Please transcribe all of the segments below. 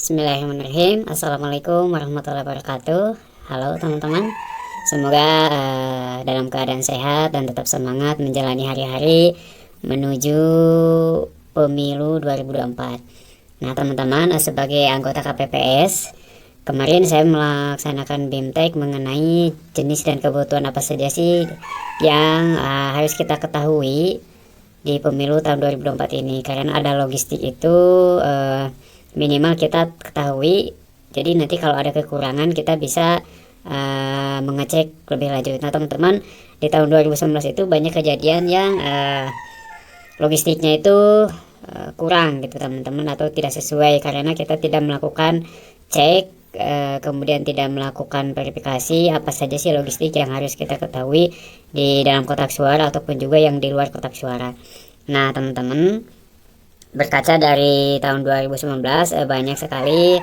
Bismillahirrahmanirrahim. Assalamualaikum warahmatullahi wabarakatuh. Halo teman-teman. Semoga dalam keadaan sehat dan tetap semangat menjalani hari-hari menuju pemilu 2024. Nah teman-teman, sebagai anggota KPPS, kemarin saya melaksanakan BIMTEK mengenai jenis dan kebutuhan apa saja sih yang harus kita ketahui di pemilu tahun 2024 ini. Karena ada logistik itu minimal kita ketahui, jadi nanti kalau ada kekurangan kita bisa mengecek lebih lanjut. Nah teman-teman, di tahun 2019 itu banyak kejadian yang logistiknya itu kurang gitu teman-teman, atau tidak sesuai karena kita tidak melakukan cek, kemudian tidak melakukan verifikasi apa saja sih logistik yang harus kita ketahui di dalam kotak suara ataupun juga yang di luar kotak suara. Nah teman-teman, berkaca dari tahun 2019 banyak sekali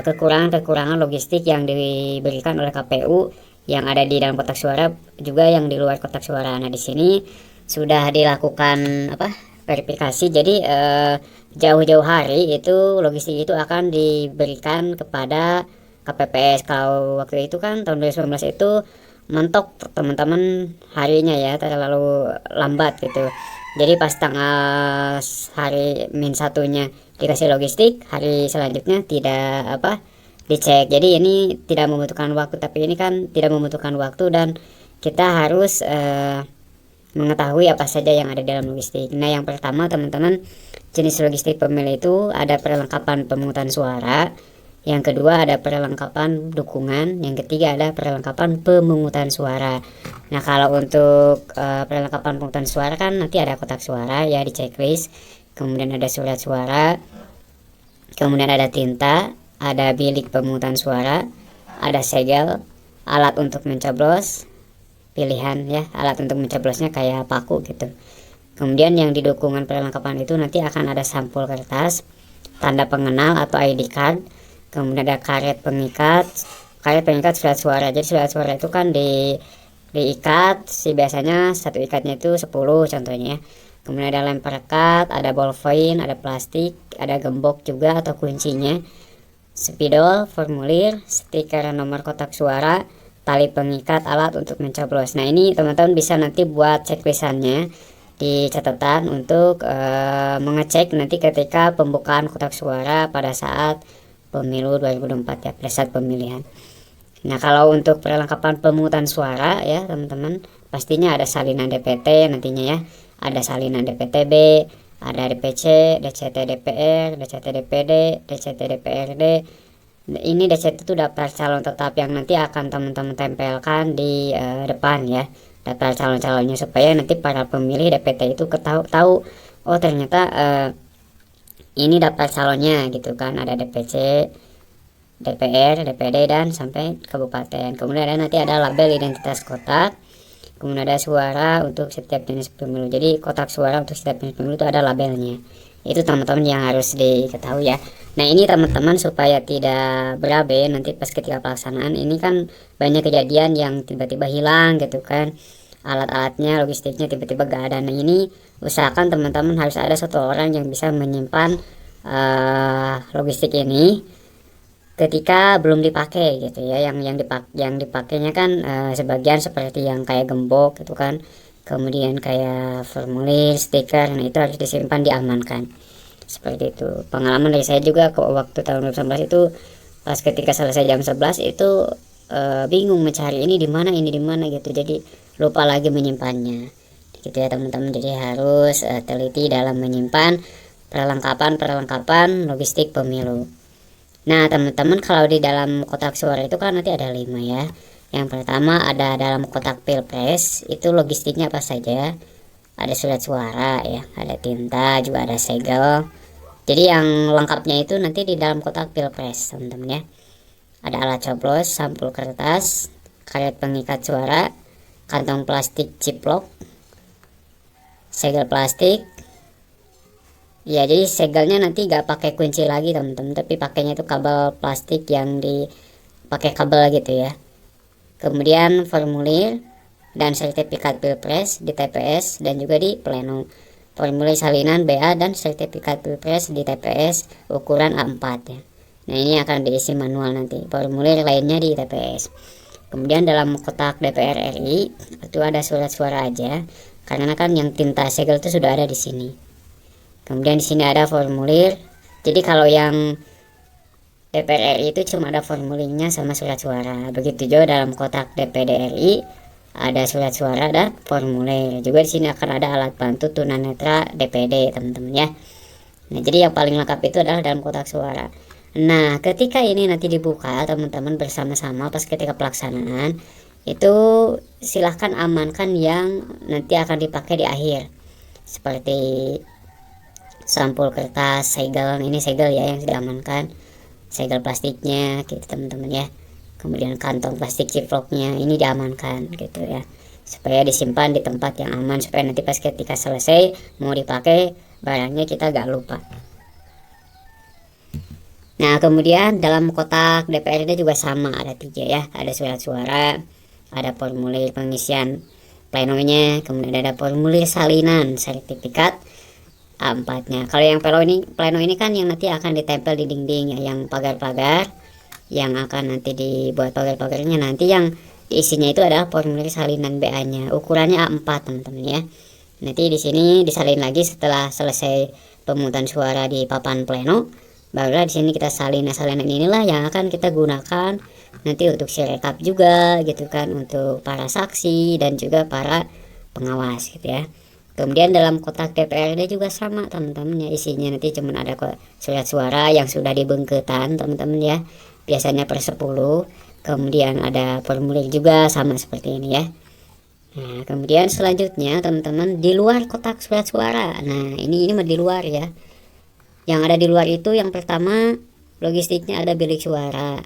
kekurangan-kekurangan logistik yang diberikan oleh KPU yang ada di dalam kotak suara juga yang di luar kotak suara. Nah di sini sudah dilakukan verifikasi, jadi jauh-jauh hari itu logistik itu akan diberikan kepada KPPS. Kalau waktu itu kan tahun 2019 itu mentok teman-teman harinya ya, terlalu lambat gitu. Jadi pas tanggal hari min satunya dikasih logistik, hari selanjutnya tidak dicek. Jadi ini tidak membutuhkan waktu, tapi ini kan tidak membutuhkan waktu dan kita harus mengetahui apa saja yang ada dalam logistik. Nah yang pertama teman-teman, jenis logistik pemilih itu ada perlengkapan pemungutan suara, yang kedua ada perlengkapan dukungan, yang ketiga ada perlengkapan pemungutan suara. Nah kalau untuk perlengkapan pemungutan suara kan nanti ada kotak suara ya di checklist, kemudian ada surat suara, kemudian ada tinta, ada bilik pemungutan suara, ada segel, alat untuk mencoblos, pilihan ya, alat untuk mencoblosnya kayak paku gitu. Kemudian yang di dukungan perlengkapan itu nanti akan ada sampul kertas, tanda pengenal atau ID card, kemudian ada karet pengikat surat suara. Jadi surat suara itu kan diikat sih, biasanya satu ikatnya itu 10 contohnya. Kemudian ada lem perekat, ada ballpoint, ada plastik, ada gembok juga atau kuncinya, spidol, formulir, stiker nomor kotak suara, tali pengikat, alat untuk mencoblos. Nah ini teman-teman bisa nanti buat checklistannya di catatan untuk mengecek nanti ketika pembukaan kotak suara pada saat pemilu 2024 ya, pada saat pemilihan. Nah kalau untuk perlengkapan pemungutan suara ya teman-teman, pastinya ada salinan DPT nantinya ya, ada salinan DPTB, ada DPC, DCT DPR, DCT DPD, DCT DPRD. Ini DCT itu daftar calon tetap yang nanti akan teman-teman tempelkan di depan ya, daftar calon-calonnya, supaya nanti para pemilih DPT itu tahu oh ternyata ini daftar calonnya gitu kan. Ada DPC, DPR, DPD dan sampai kabupaten. Kemudian nanti ada label identitas kotak, kemudian ada suara untuk setiap jenis pemilu. Jadi kotak suara untuk setiap jenis pemilu itu ada labelnya. Itu teman-teman yang harus diketahui ya. Nah ini teman-teman supaya tidak berabe nanti pas ketika pelaksanaan. Ini kan banyak kejadian yang tiba-tiba hilang gitu kan, alat-alatnya, logistiknya tiba-tiba gak ada. Nah ini usahakan teman-teman harus ada satu orang yang bisa menyimpan logistik ini ketika belum dipakai gitu ya. Yang dipakainya kan sebagian seperti yang kayak gembok gitu kan, kemudian kayak formulir, stiker. Nah itu harus disimpan, diamankan seperti itu. Pengalaman dari saya juga kok waktu tahun 2019 itu pas ketika selesai jam 11 itu bingung mencari ini di mana gitu, jadi lupa lagi menyimpannya gitu ya teman-teman. Jadi harus teliti dalam menyimpan perlengkapan logistik pemilu. Nah teman-teman, kalau di dalam kotak suara itu kan nanti ada 5 ya. Yang pertama ada dalam kotak pilpres, itu logistiknya apa saja. Ada surat suara ya, ada tinta, juga ada segel. Jadi yang lengkapnya itu nanti di dalam kotak pilpres teman-teman ya. Ada alat coblos, sampul kertas, karet pengikat suara, kantong plastik ciplok, segel plastik ya. Jadi segelnya nanti gak pakai kunci lagi teman-teman, tapi pakainya itu kabel plastik yang dipakai kabel gitu ya. Kemudian formulir dan sertifikat pilpres di TPS dan juga di pleno. Formulir salinan BA dan sertifikat pilpres di TPS ukuran A4 ya. Nah, ini akan diisi manual nanti. Formulir lainnya di TPS. Kemudian dalam kotak DPR RI itu ada surat suara aja, karena kan yang tinta segel itu sudah ada di sini. Kemudian di sini ada formulir. Jadi kalau yang DPR RI itu cuma ada formulirnya sama surat suara. Begitu juga dalam kotak DPD RI ada surat suara dan formulir. Juga di sini akan ada alat bantu tunanetra DPD, teman-teman ya. Nah, jadi yang paling lengkap itu adalah dalam kotak suara. Nah, ketika ini nanti dibuka teman-teman bersama-sama pas ketika pelaksanaan, itu silahkan amankan yang nanti akan dipakai di akhir, seperti sampul kertas, segel. Ini segel ya yang diamankan, segel plastiknya gitu teman-teman ya. Kemudian kantong plastik ciproknya ini diamankan gitu ya, supaya disimpan di tempat yang aman, supaya nanti pas ketika selesai mau dipakai barangnya kita gak lupa. Nah, kemudian dalam kotak DPRD juga sama, ada 3 ya, ada surat suara, ada formulir pengisian plenonya, kemudian ada formulir salinan sertifikat A4-nya. Kalau yang pleno ini kan yang nanti akan ditempel di dinding ya, yang pagar-pagar yang akan nanti dibuat pagar-pagarnya, nanti yang isinya itu adalah formulir salinan BA-nya, ukurannya A4 teman-teman ya. Nanti di sini disalin lagi setelah selesai pemungutan suara di papan pleno, barulah di sini kita salin. Nah, salinan inilah yang akan kita gunakan nanti untuk sirekap juga gitu kan, untuk para saksi dan juga para pengawas gitu ya. Kemudian dalam kotak DPRD juga sama teman-teman ya, isinya nanti cuma ada surat suara yang sudah dibengketan teman-teman ya, biasanya per 10. Kemudian ada formulir juga sama seperti ini ya. Nah, kemudian selanjutnya teman-teman di luar kotak surat suara. Nah, ini mah di luar ya. Yang ada di luar itu yang pertama logistiknya ada bilik suara.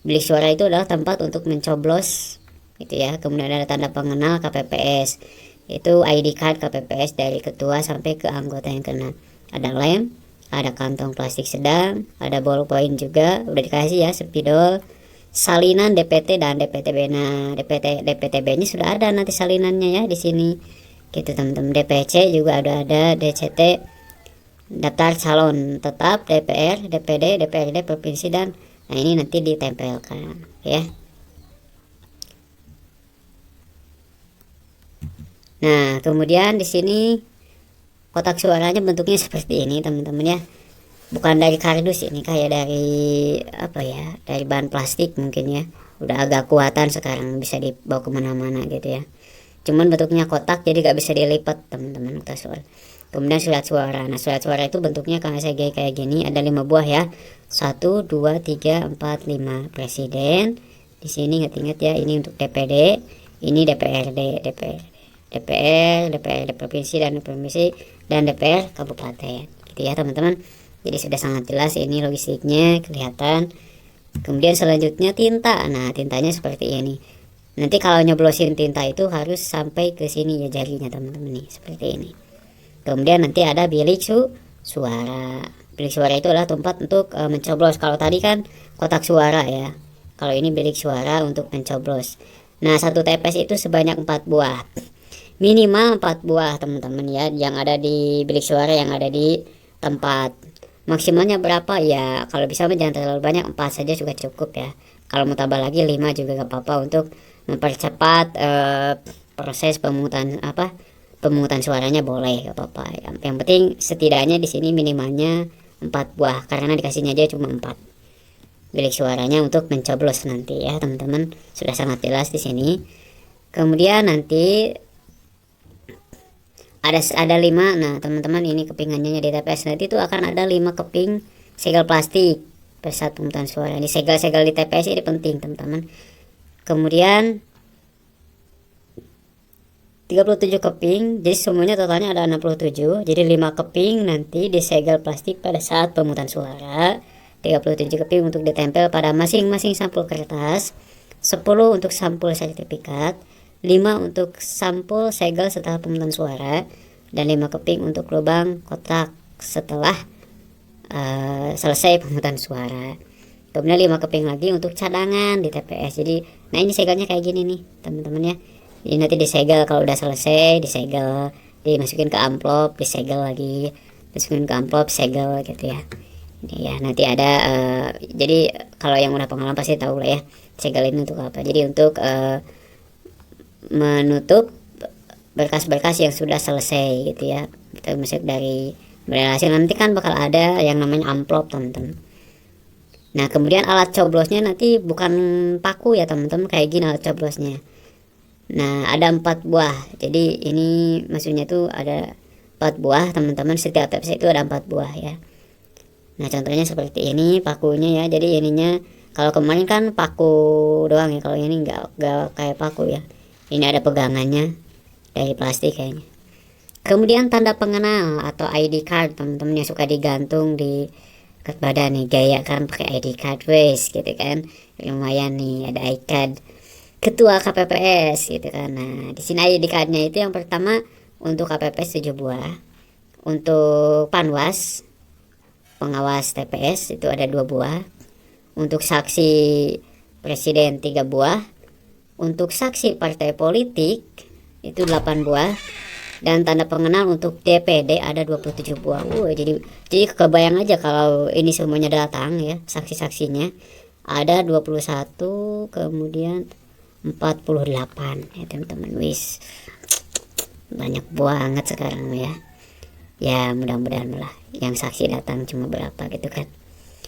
Bilik suara itu adalah tempat untuk mencoblos gitu ya. Kemudian ada tanda pengenal KPPS. Itu ID card KPPS dari ketua sampai ke anggota yang kena. Ada lem, ada kantong plastik sedang, ada ballpoint juga udah dikasih ya, spidol, salinan DPT dan DPTB. Nah, DPTB-nya sudah ada nanti salinannya ya di sini. Gitu teman-teman. DPC juga ada DCT, daftar calon tetap DPR, DPD, DPRD provinsi, dan nah ini nanti ditempelkan ya. Nah, kemudian di sini kotak suaranya bentuknya seperti ini teman-teman ya. Bukan dari kardus, ini kayak dari apa ya, dari bahan plastik mungkin ya. Udah agak kuatan sekarang, bisa dibawa kemana-mana gitu ya. Cuman bentuknya kotak jadi gak bisa dilipat teman-teman kotak suara. Kemudian surat suara. Nah, surat suara itu bentuknya kayak gini, ada 5 buah ya. 1, 2, 3, 4, 5. Presiden. Di sini ingat-ingat ya, ini untuk DPD, ini DPRD, DPRD provinsi dan DPR kabupaten. Gitu ya, teman-teman. Jadi sudah sangat jelas ini logistiknya kelihatan. Kemudian selanjutnya tinta. Nah, tintanya seperti ini. Nanti kalau nyoblosin tinta itu harus sampai ke sini ya jarinya teman-teman nih, seperti ini. Kemudian nanti ada bilik suara. Bilik suara itu adalah tempat untuk mencoblos. Kalau tadi kan kotak suara ya. Kalau ini bilik suara untuk mencoblos. Nah, satu TPS itu sebanyak 4 buah. Minimal 4 buah teman-teman ya, yang ada di bilik suara yang ada di tempat. Maksimalnya berapa ya? Kalau bisa jangan terlalu banyak, 4 saja juga cukup ya. Kalau mau tambah lagi 5 juga gak apa-apa untuk mempercepat proses pemungutan suaranya, boleh, gak apa-apa. Yang penting setidaknya di sini minimalnya 4 buah, karena dikasihnya aja cuma 4 bilik suaranya untuk mencoblos nanti ya teman-teman. Sudah sangat jelas di sini. Kemudian nanti ada 5. Nah, teman-teman, ini kepingannya di TPS nanti itu akan ada 5 keping segel plastik per saat pemungutan suara. Ini segel-segel di TPS ini penting teman-teman. Kemudian 37 keping, jadi semuanya totalnya ada 67. Jadi 5 keping nanti disegel plastik pada saat pemungutan suara, 37 keping untuk ditempel pada masing-masing sampul kertas, 10 untuk sampul sertifikat, 5 untuk sampul segel setelah pemungutan suara, dan 5 keping untuk lubang kotak setelah selesai pemungutan suara. Kemudian 5 keping lagi untuk cadangan di TPS. Jadi, nah ini segelnya kayak gini nih teman-teman ya. Jadi nanti disegel, kalau udah selesai disegel, dimasukin ke amplop, disegel lagi, masukin ke amplop, segel gitu ya. Ini ya, nanti ada jadi kalau yang udah pengalaman pasti tahu lah ya, segel ini untuk apa. Jadi untuk menutup berkas-berkas yang sudah selesai gitu ya. Kita masuk dari hasil, nanti kan bakal ada yang namanya amplop teman-teman. Nah kemudian alat coblosnya nanti bukan paku ya teman-teman, kayak gini alat coblosnya. Nah ada 4 buah, jadi ini maksudnya tuh ada 4 buah teman-teman, setiap TPS itu ada 4 buah ya. Nah contohnya seperti ini pakunya ya, jadi ininya kalau kemarin kan paku doang ya, kalau ini nggak kayak paku ya, ini ada pegangannya dari plastik kayaknya. Kemudian tanda pengenal atau ID card teman-teman yang suka digantung di badan nih, gaya kan pakai ID card wes gitu kan, lumayan nih ada ID card ketua KPPS gitu kan. Nah di sini ID cardnya itu yang pertama untuk KPPS 7 buah, untuk Panwas pengawas TPS itu ada 2 buah, untuk saksi presiden 3 buah, untuk saksi partai politik itu 8 buah, dan tanda pengenal untuk DPD ada 27 buah. Jadi kebayang aja kalau ini semuanya datang ya, saksi-saksinya ada 21, kemudian 48 ya teman-teman. Wis banyak banget sekarang ya. Ya mudah-mudahan lah yang saksi datang cuma berapa gitu kan,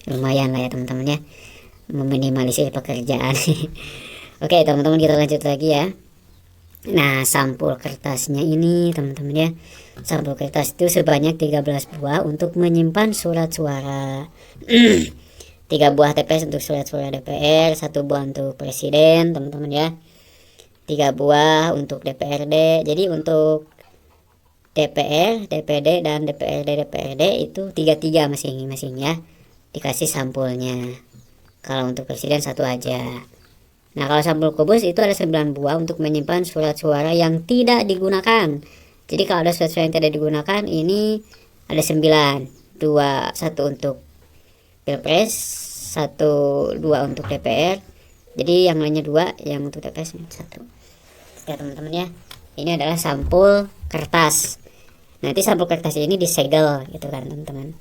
lumayan lah ya teman-teman ya, meminimalisir pekerjaan. Oke teman-teman, kita lanjut lagi ya. Nah sampul kertasnya ini teman-teman ya, sampul kertas itu sebanyak 13 buah untuk menyimpan surat suara. 3 buah TPS untuk surat suara DPR, 1 buah untuk presiden teman-teman ya, 3 buah untuk DPRD. Jadi untuk DPR, DPD, dan DPRD itu 3-3 masing-masing ya, dikasih sampulnya. Kalau untuk presiden 1 aja. Nah kalau sampul kubus itu ada 9 buah untuk menyimpan surat suara yang tidak digunakan. Jadi kalau ada surat suara yang tidak digunakan ini ada 9, 1 untuk Pilpres, 2 untuk DPR. Jadi yang lainnya 2, yang untuk TPS 1. Ya teman-teman ya, ini adalah sampul kertas. Nanti sampul kertas ini disegel gitu kan teman-teman.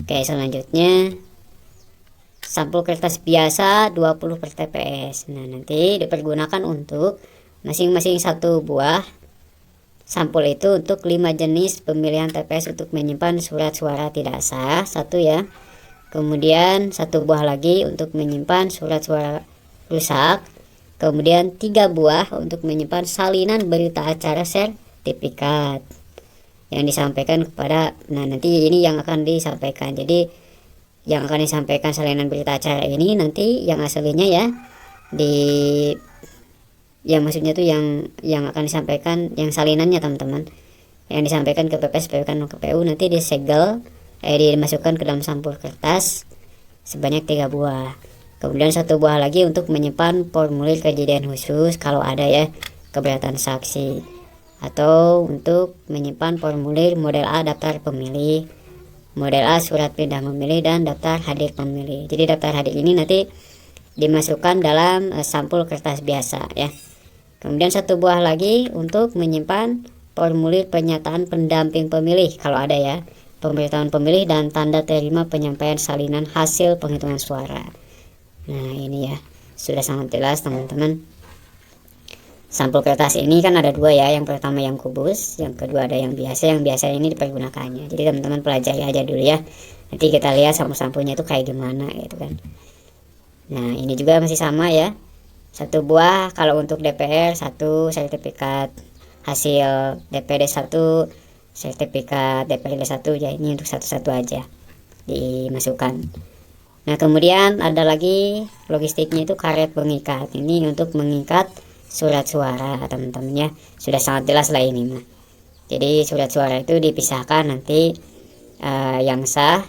Oke selanjutnya sampul kertas biasa 20 per TPS. Nah nanti dipergunakan untuk masing-masing 1 buah sampul itu untuk 5 jenis pemilihan TPS untuk menyimpan surat suara tidak sah 1 ya. Kemudian 1 buah lagi untuk menyimpan surat suara rusak. Kemudian 3 buah untuk menyimpan salinan berita acara sertifikat yang disampaikan kepada, nah nanti ini yang akan disampaikan. Jadi yang akan disampaikan salinan berita acara ini nanti yang aslinya ya yang maksudnya tuh yang akan disampaikan yang salinannya teman-teman, yang disampaikan ke PPS, PPK, non KPU nanti disegel, dimasukkan ke dalam sampul kertas sebanyak 3 buah. Kemudian 1 buah lagi untuk menyimpan formulir kejadian khusus kalau ada ya keberatan saksi, atau untuk menyimpan formulir model A daftar pemilih, model A surat pindah memilih, dan daftar hadir pemilih. Jadi daftar hadir ini nanti dimasukkan dalam sampul kertas biasa ya. Kemudian 1 buah lagi untuk menyimpan formulir pernyataan pendamping pemilih kalau ada ya, pemberitahuan pemilih, dan tanda terima penyampaian salinan hasil penghitungan suara. Nah ini ya sudah sangat jelas teman-teman. Sampul kertas ini kan ada 2 ya, yang pertama yang kubus, yang kedua ada yang biasa. Yang biasa ini dipergunakannya, jadi teman-teman pelajari aja dulu ya, nanti kita lihat sampul-sampulnya itu kayak gimana gitu kan. Nah ini juga masih sama ya, 1 buah kalau untuk DPR, 1 sertifikat hasil DPD, 1 sertifikat DPRD 1 ya, ini untuk satu-satu aja dimasukkan. Nah kemudian ada lagi logistiknya itu karet pengikat, ini untuk mengikat surat suara teman-teman ya, sudah sangat jelas lah ini mah. Jadi surat suara itu dipisahkan nanti yang sah,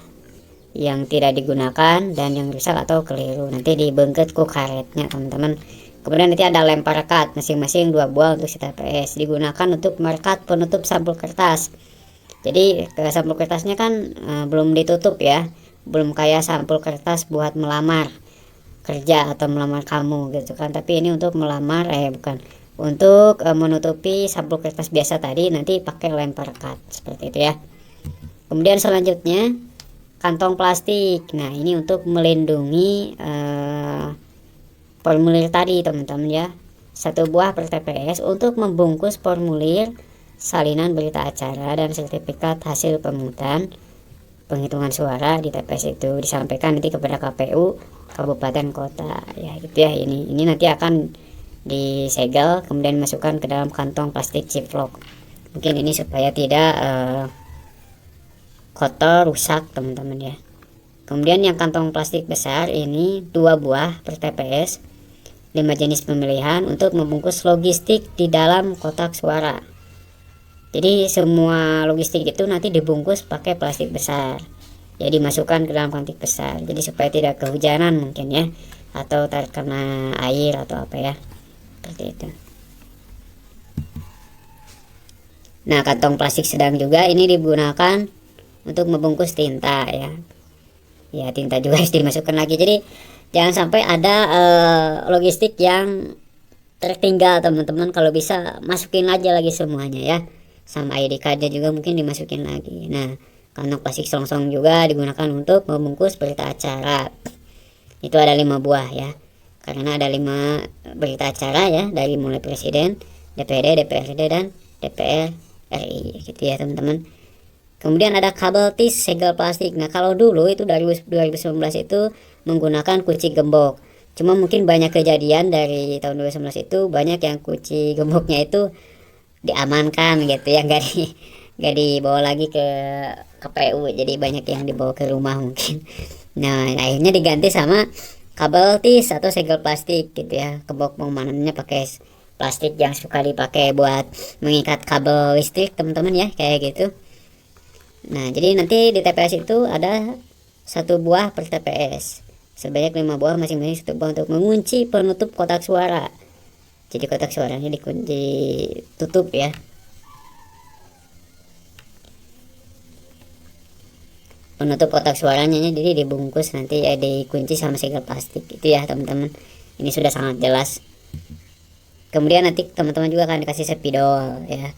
yang tidak digunakan, dan yang rusak atau keliru nanti dibengket ku karetnya teman-teman. Kemudian nanti ada lem perekat masing-masing 2 buah untuk si TPS, digunakan untuk merekat penutup sampul kertas. Jadi sampul kertasnya kan belum ditutup ya, belum kayak sampul kertas buat melamar kerja atau melamar kamu gitu kan, tapi ini untuk melamar bukan, untuk menutupi sampul kertas biasa tadi nanti pakai lem perekat seperti itu ya. Kemudian selanjutnya kantong plastik. Nah, ini untuk melindungi formulir tadi teman-teman ya. 1 buah per TPS untuk membungkus formulir salinan berita acara dan sertifikat hasil pemungutan penghitungan suara di TPS itu disampaikan nanti kepada KPU kabupaten kota ya gitu ya. Ini nanti akan disegel kemudian masukkan ke dalam kantong plastik Ziploc. Mungkin ini supaya tidak kotor rusak teman-teman ya. Kemudian yang kantong plastik besar ini 2 buah per TPS, 5 jenis pemilihan untuk membungkus logistik di dalam kotak suara. Jadi semua logistik itu nanti dibungkus pakai plastik besar. Jadi dimasukkan ke dalam plastik besar. Jadi supaya tidak kehujanan mungkin ya, atau terkena air atau apa ya. Seperti itu. Nah, kantong plastik sedang juga ini digunakan untuk membungkus tinta ya. Ya, tinta juga harus dimasukkan lagi. Jadi jangan sampai ada logistik yang tertinggal teman-teman. Kalau bisa masukin aja lagi semuanya ya. Sama ID cardnya juga mungkin dimasukin lagi. Nah, kantong plastik selongsong juga digunakan untuk membungkus berita acara. Itu ada 5 buah ya. Karena ada 5 berita acara ya, dari mulai presiden, DPD, DPRD dan DPR RI gitu ya teman-teman. Kemudian ada kabel tis segel plastik. Nah, kalau dulu itu dari 2019 itu menggunakan kunci gembok. Cuma mungkin banyak kejadian dari tahun 2019 itu banyak yang kunci gemboknya itu diamankan gitu ya, nggak dibawa lagi ke KPU, jadi banyak yang dibawa ke rumah mungkin. Nah, akhirnya diganti sama kabel tis atau segel plastik gitu ya. Gembok pengamanannya pakai plastik yang suka dipakai buat mengikat kabel listrik teman-teman ya, kayak gitu. Nah, jadi nanti di TPS itu ada 1 buah per TPS, sebanyak 5 buah masing-masing 1 buah untuk mengunci penutup kotak suara. Jadi kotak suaranya dikunci tutup ya. Penutup kotak suaranya jadi dibungkus nanti dikunci sama segel plastik itu ya teman-teman. Ini sudah sangat jelas. Kemudian nanti teman-teman juga akan dikasih spidol ya.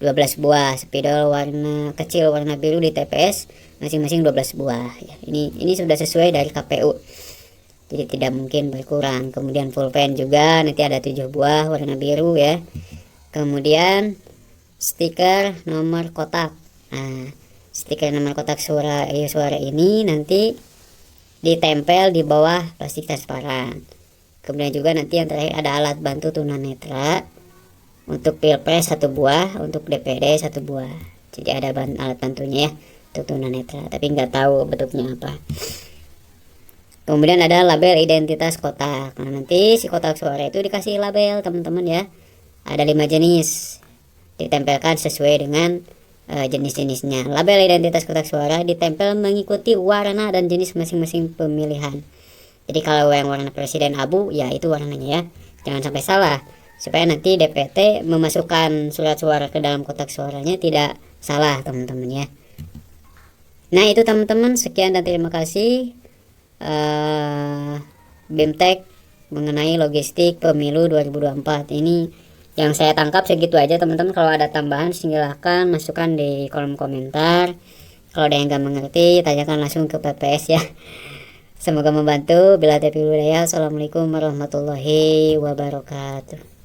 12 buah spidol warna kecil warna biru di TPS masing-masing 12 buah ya. Ini sudah sesuai dari KPU. Jadi tidak mungkin berkurang. Kemudian pulpen juga nanti ada 7 buah warna biru ya. Kemudian stiker nomor kotak. Nah, stiker nomor kotak suara ini nanti ditempel di bawah plastik transparan. Kemudian juga nanti yang terakhir ada alat bantu tunanetra. Untuk Pilpres 1 buah, untuk DPD 1 buah. Jadi ada alat bantunya ya untuk tunanetra, tapi nggak tahu bentuknya apa. Kemudian ada label identitas kotak. Nah, nanti si kotak suara itu dikasih label teman-teman ya. Ada 5 jenis. Ditempelkan sesuai dengan jenis-jenisnya. Label identitas kotak suara ditempel mengikuti warna dan jenis masing-masing pemilihan. Jadi kalau yang warna presiden abu ya itu warnanya ya. Jangan sampai salah. Supaya nanti DPT memasukkan surat suara ke dalam kotak suaranya tidak salah teman-teman ya. Nah, itu teman-teman, sekian dan terima kasih. BIMTEK mengenai logistik pemilu 2024 ini yang saya tangkap segitu aja teman-teman. Kalau ada tambahan silahkan masukkan di kolom komentar. Kalau ada yang nggak mengerti tanyakan langsung ke PPS ya. Semoga membantu. Bila taufiq wal hidayah. Assalamualaikum warahmatullahi wabarakatuh.